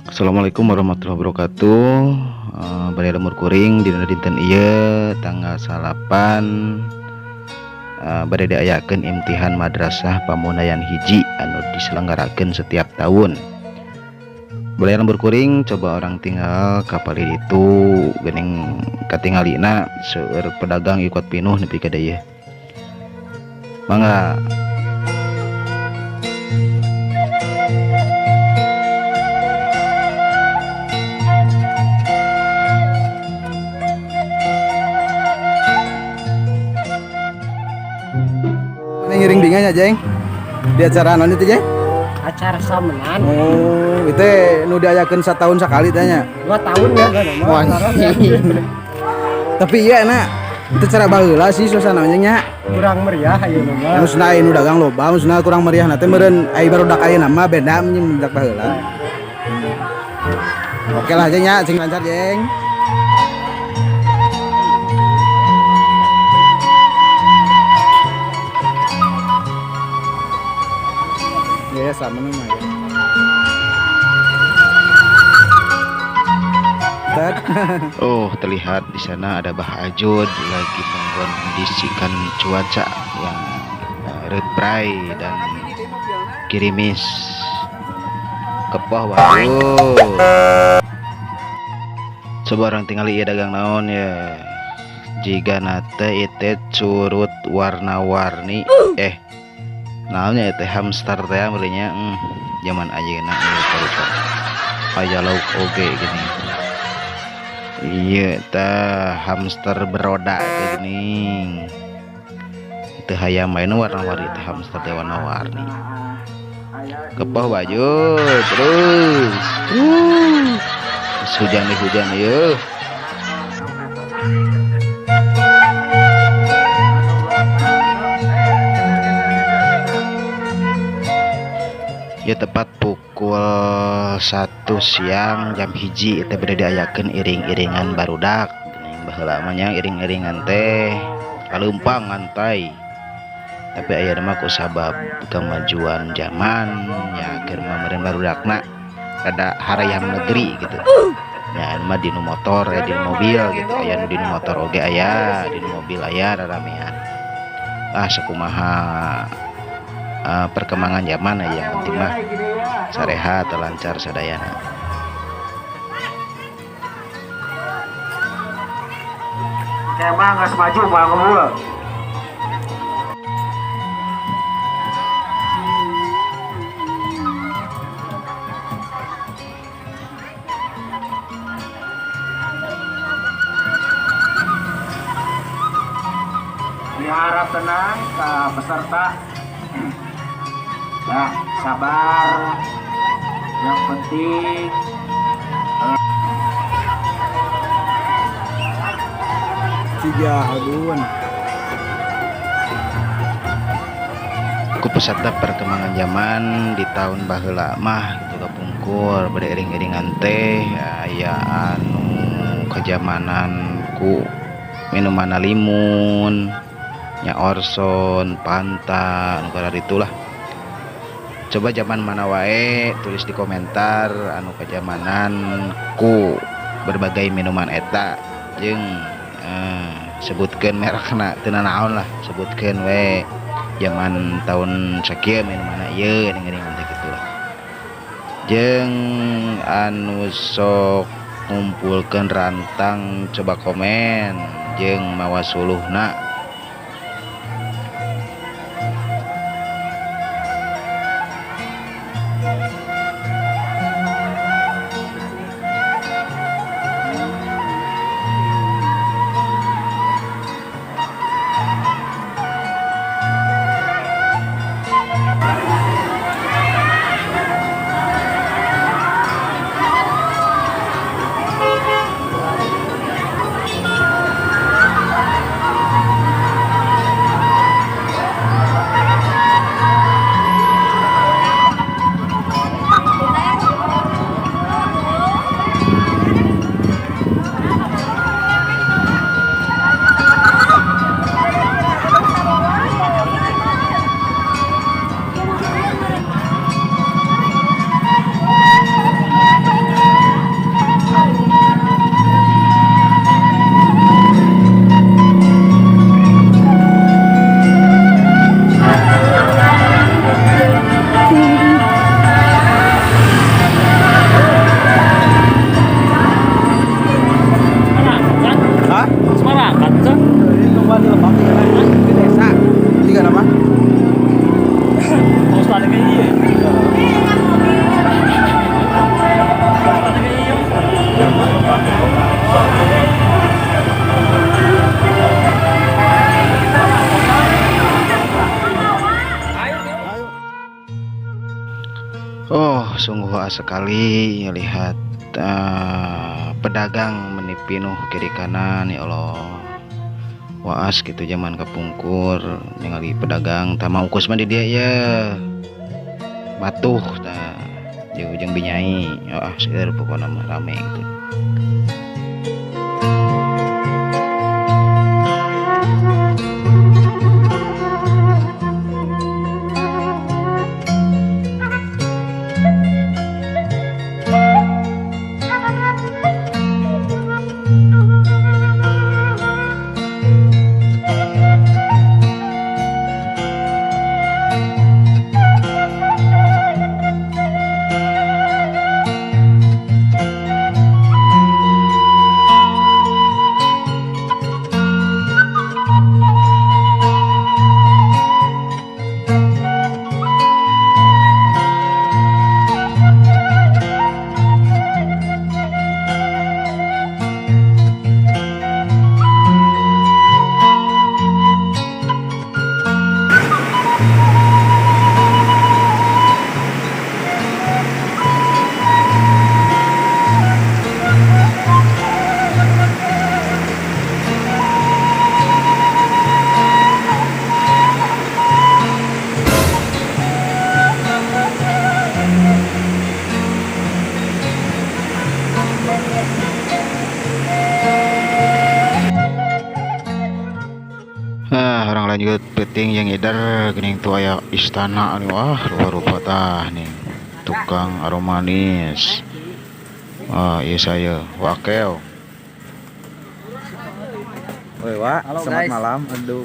Assalamualaikum warahmatullahi wabarakatuh. Bari lemur kuring dina dinten ieu tanggal 8 bari diayakeun imtihan madrasah Pamunayan hiji anu diselenggarakeun setiap tahun. Bari lemur kuring coba orang tinggal kapal itu geuning katingalina seueur pedagang ikut pinuh nepi ka dieu. Mangga. Ngiring dingannya Jeng di acara non itu Jeng. Acara samenan Oh itu nu diayakeun satahun sakali tanya 2 tahun ya kan Wah, tapi iya enak itu cara baheula sih suasananya nya kurang meriah ayeuna mah. maksudna aya nu dagang loba maksudna kurang meriah na teh meureun ai barudak ayeuna mah beda mun mendak baheula. Oke lah Jeng nya cing lancar Jeng. Ya sama memang ya. Oh, terlihat di sana ada Bah Ajud lagi mengkondisikan cuaca yang redbray dan kirimis. Kepoh waduh. Coba orang tinggal ieu dagang naon ya. Jika nate itu curut warna-warni. Naonnya teh hamster teh meureunnya zaman ayeuna ieu parupa. Aya lauk oge gini. Iya tah hamster beroda teh geuning. Teu hayam main warna-warni teh hamster teh warna-warni. Kepoh baju terus. Hujan ieu. Ya tepat pukul 1 siang jam hiji teh bade diayakeun iring-iringan barudak geuning baheula mah nya iring-iringan teh kalumpang ngantai. Tapi ayeuna mah ku sabab kemajuan zaman nya keur meureun barudakna rada harayam negeri gitu. Ya mah dinu motor di mobil gitu, aya nu dinu motor oge aya, dinu mobil aya raramean. Sakumaha perkembangan zaman yang penting mah sarehat lancar sadayana. Emang geus maju moal ngebul. Diharap tenang ka peserta. Ya, sabar. Yang penting Tiga haluan. Ku peserta perkembangan zaman di tahun baheula mah gitu kapungkur bade iring-iringan teh aya anu kejamanan ku minuman limun nya orson panta anu karar itulah. Coba zaman mana wae tulis di komentar anu kejamanan ku berbagai minuman eta jeung sebutkeun merekna teu naon lah sebutkeun we zaman tahun sakieu minuman ieu geuning teh kitu lah. Jeung anu sok ngumpulkeun rantang coba komen jeung mawa suluhna. sekali lihat pedagang menipinuh kiri kanan ya Allah. Waas gitu zaman kapungkur ningali pedagang tama ukus mah di dia ya batuh tah jeung binyai seueur pokona mah rame gitu. Orang lanjut peting yang edar gening tu aya istana nih wah rupa-rupa tah nih tukang aroma manis. Iya saya Wakel. Woi, Wak, Halo, selamat guys. malam. Aduh.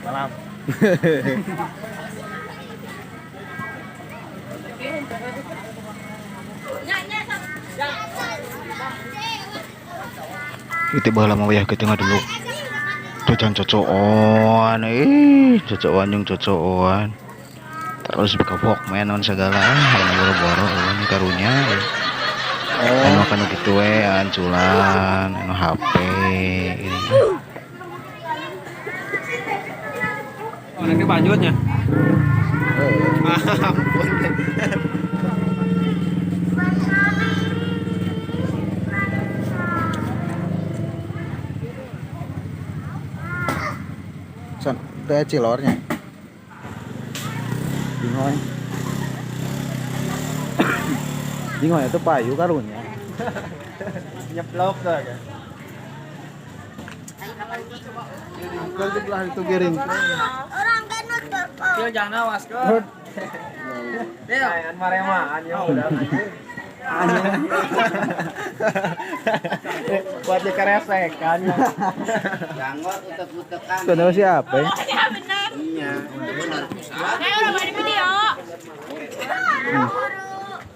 Malam. Itu bahala mah wayah kita dulu. Cocan cocokan, cocokan jeung cocokan. Terus buka Walkman non segala anu boro-boro ini karunya. Anu kanu kitu we anculan, anu HP ini. Ini lanjutnya. Son, teh cilornya. Bingung. Bingung itu payu karunya. Nyeplok dah kan. Kalau di belah itu giring. Orang genut berkok. Kieu jangan awas kau. Dia an marema an yo udah. Buat dikeresek kan. Janggot utek-utekan. Itu siapa ya? Ya benar. Iya. Benar. Saya udah main video.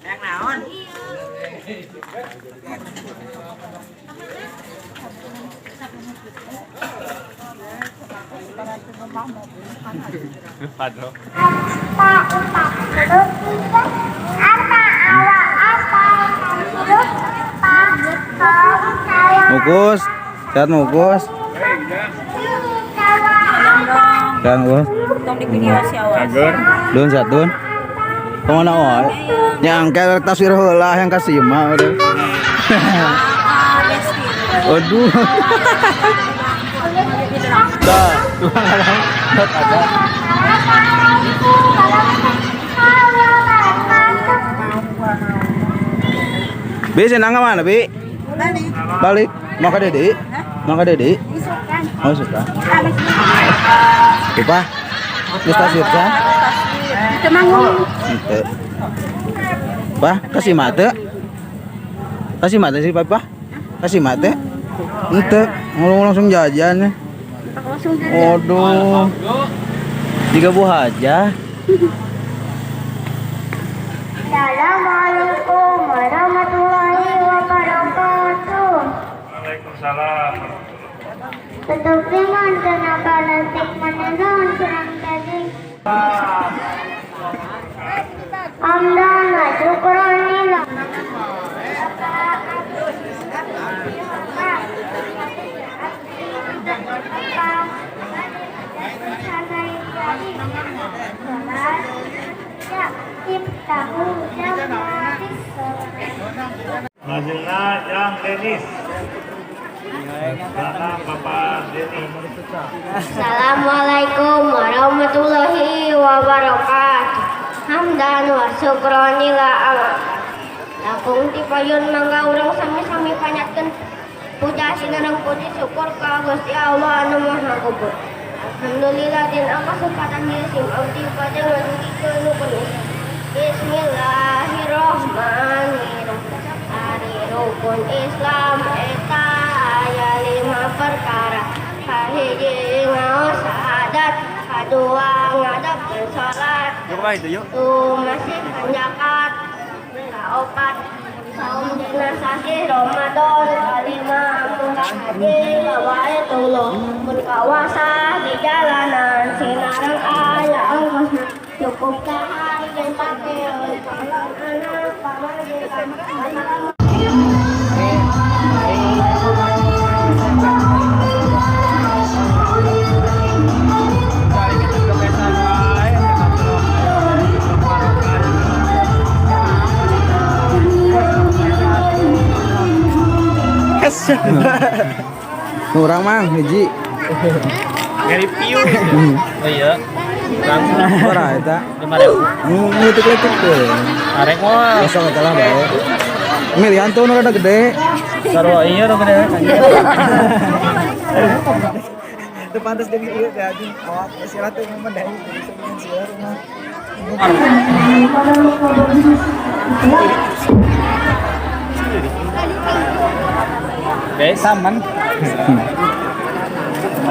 Yang naon? Padro. Mukus, sehat mukus. Sehat mukus. Tong di video si awas. Dun sehat dun. Kemana oi? Yang kayak taswir heula yang kasih mah udah. Aduh. Dah, ada. Bi, senang ke mana, Bi? Balik. Mau ke Dedi? Mau ke Dedi? Oh, suka. Lupa? Di stasiun kan? Ente. Pak, kasih mata. Kasih mata sih, Pak. Kasih mata. Ente, mau langsung jajan ya. Aduh. 3 buah aja. Assalamualaikum warahmatullahi wabarakatuh. Waalaikumsalam. Tetap iman kenapa lantik menenon kurang daging. Amdan wa syukran lillah. Tahu Majulah Jang Denis. Karena Bapak Deni. Assalamualaikum warahmatullahi wabarakatuh. Hamdan wa syukron lillah Lakung tipayun mangga urang sami-sami panjatkeun puja sinareng puji syukur ka Gusti Allah anu Maha Kubur. Alhamdulillah din kesempatan ieu sim abdi pada ngajudikeun nu penuh. Bismillahirrahmanirrahim. Ari rukun Islam eta aya 5 perkara. Kahiji ngaos syahadat, kadua ngadapkeun salat. Masih zakat. Kaopat saum dina sahih Ramadan, kalima munggah haji lawaetullah, mun kawasa di jalanan sinareng aya ongkosna cukup kahari jeung pakeun calon anak pamajikan. Kurang mang hiji. Ngeri piu. Oh iya. Langsung Ora eta. 5.000. Letik-letik teh. Arek mah Besok eta lah bae. Milihan tuh rada gede. sarua iya nu gede. Itu pantas jadi ieu teh anjing. Awak silat teh mah dari sieur mah. Guys, Saman.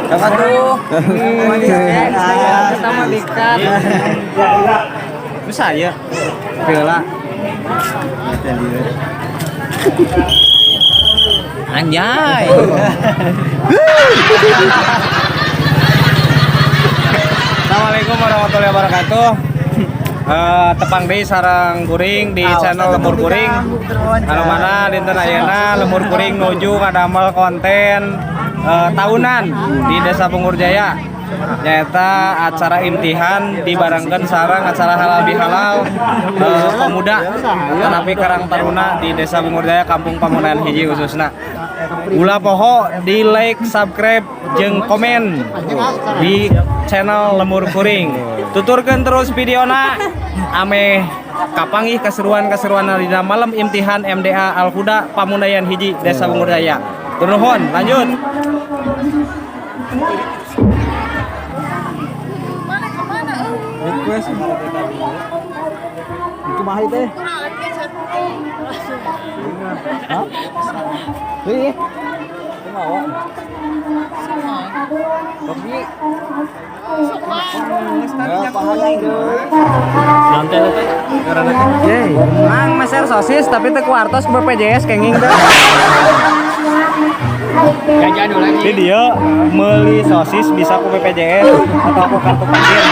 kakak tuh. Sama dikat. Bisa ya. Bela. Anjay. Assalamualaikum warahmatullahi wabarakatuh. Tepang deui sareng kuring di channel Lemur Kuring. Anu mana dinten ayeuna Lemur Kuring nuju ngadamel konten tahunan di Desa Bungur Jaya. Nyaeta acara imtihan dibarengkeun sareng acara halal bihalal pemuda tapi Karang Taruna di Desa Bungur Jaya Kampung Pamunayan hiji khususna. Ulah poho di like, subscribe, jeung komen di channel Lemur Kuring. Tuturkeun terus videona ame kapanggih keseruan-keseruan dina malam imtihan MDA Al Huda Pamunayan hiji Desa Bungur Jaya. Tur nuhun, lanjut. Request itu mah teh. Hah? Heuh. Kumaha? Kopi. Santai teh. Yeay, mang meser sosis tapi teu kuartos ke BPJS kenging teh. Jajan dulu lagi. Di dia meuli sosis bisa ku BPJS atau ku kartu parkir.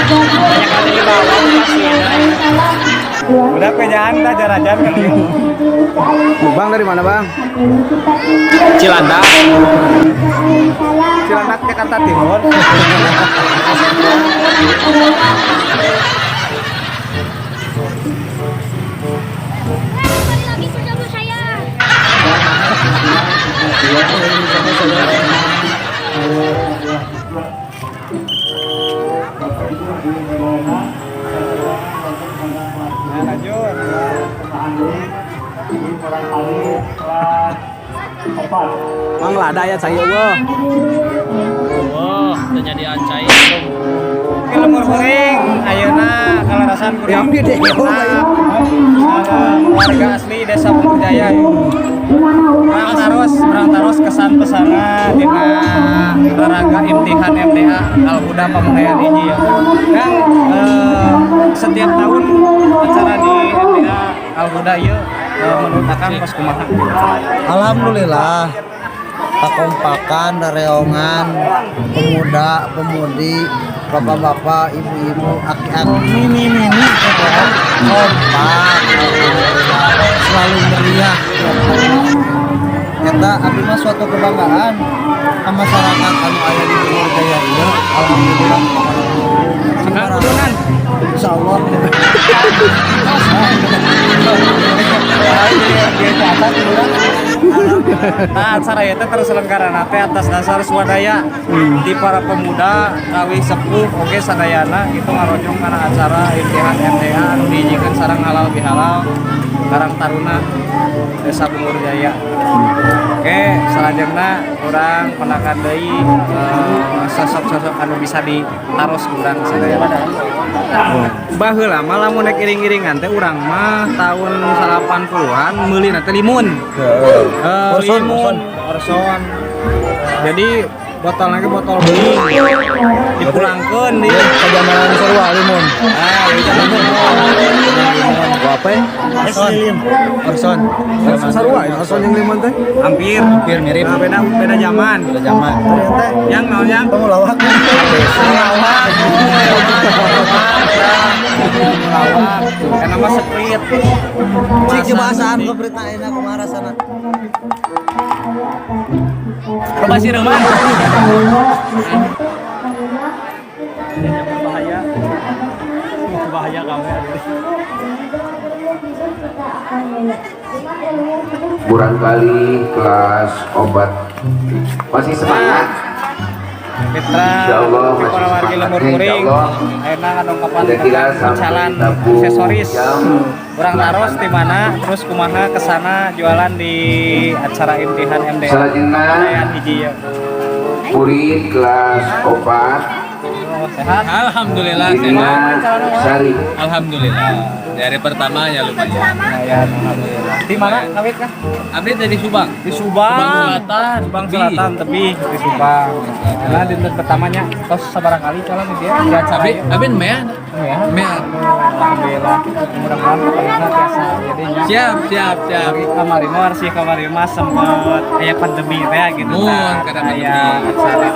Banyak kali di bawah pasien. Udah pejaan tah jarajan kan dia. Bang dari mana, Bang? Cilandak. Cilandak Jakarta Timur. Lagi bersama saya. Lanjut. Mang lada ya saya eueuh. Oh, udah jadi ancai. Lemur Kuring ayeuna kalarasan kuring. Yang gede. Warga asli Desa Bungur Jaya. Perang taros kesan pesana dina raraga imtihan MDA Al Huda Pamunayan hiji ya. Dan setiap tahun acara di MDA Al Huda ieu menurut akang pas kumaha? Alhamdulillah kekompakan reongan pemuda pemudi bapak-bapak ibu-ibu aki-aki mini kompak selalu meriah kita abdi mah suatu kebanggaan ke masyarakat anu aya di Bungur Jaya ieu alhamdulillah Turunan. insyaallah Tadi urang. Nah, acara itu terselenggara nanti atas dasar swadaya di para pemuda kawi sepuh oke sadayana itu ngarojong karena acara imtihan MTA anu diizinkan sareng halal bihalal Karang Taruna Desa Bungur Jaya. Oke, selanjutnya orang penakan deui sosok-sosok anu bisa ditaros urang sadayana. Baheula mah lamun nek iring-iringan teh urang mah tahun 80-an meuli na teh limun. Limun, orson. Jadi botol lagi botol bening dipulangkeun di Kajamanan sarua limun. di limun. Apa ya? Orson. Sarua ya orson yang limun teh. Hampir mirip. Nah, beda zaman. Beda zaman. Yang naon yang? Kamu lawak. Lawak. Karena mah seprit. Cik jebasaan ke berita enak kumaha rasana. Coba sih Reman. Bahaya. Bahaya kamu. Barangkali kelas obat masih semangat. Mitra, Insyaallah masih para warga semangat, lemur kuring, insyaallah. ayeuna anu kapan Kira-kira sampai jalan tabung aksesoris. jam Kurang taros di mana, terus kumaha kesana jualan di acara imtihan MDA. Selanjutnya Lumayan hiji ya. murid kelas obat Oh, sehat. Alhamdulillah Dina Sari. Alhamdulillah. Dari pertama ya lumayan. Lumayan, alhamdulillah. Di mana kawit kah? Update dari Subang. Di Subang. Selatan. Subang Selatan, tebih di Subang. Nah, di tempat pertamanya tos sabarang kali calon dia di acara ieu. Abin mea. Ya. Mea. Alhamdulillah. Mudah-mudahan pokoknya biasa jadinya. Siap. Kamari mah sempet kayak pandemi teh gitu Mun, kada pandemi. acara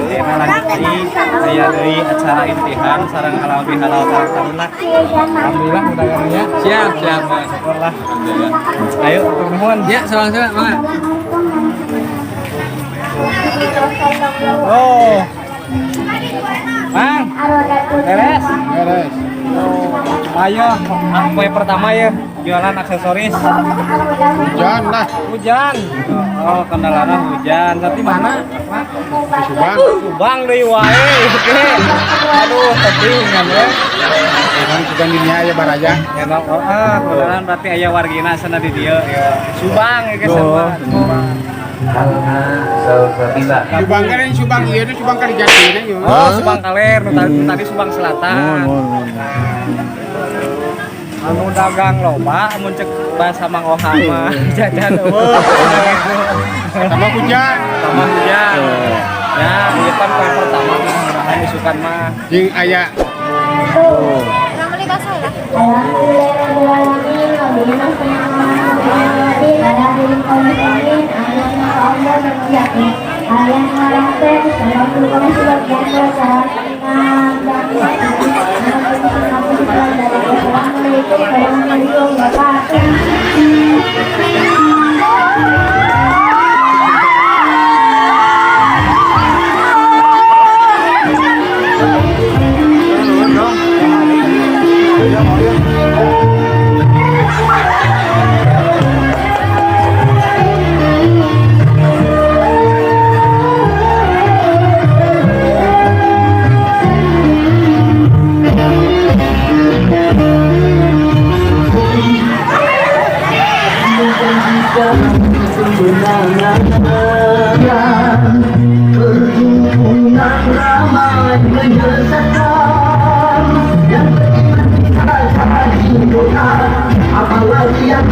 ayeuna lanjut deui aya deui acara imtihan sareng halal bihalal Karang Taruna. Alhamdulillah mudah-mudahan Siap. syukurlah. Alhamdulillah. Ayo atur nuhun. Ya, salam-salam, Mak. Oh. Mang, beres. Ayo, aku yang pertama ya jualan aksesoris. Hujan lah. Hujan. Oh, kendalana hujan. Tapi mana? Di Subang. Subang deui wae. Oke. Aduh, tebing kan ya. Emang juga dunia aya baraja. Ya, kebetulan berarti aya wargina sana di dieu. Ya. Subang ya guys. Salsabila. Subang kan yang Subang ieu teh Subang kan Jatina yeuh. Oh, Subang Kaler, nu tadi Subang Selatan. Anu dagang loba, mun cek bahasa Mang Ohang mah jajan eueuh. Sama hujan. Sama hujan. Ya, ieu kan poin pertama mudah-mudahan disukan mah. Jeung aya apalagi yang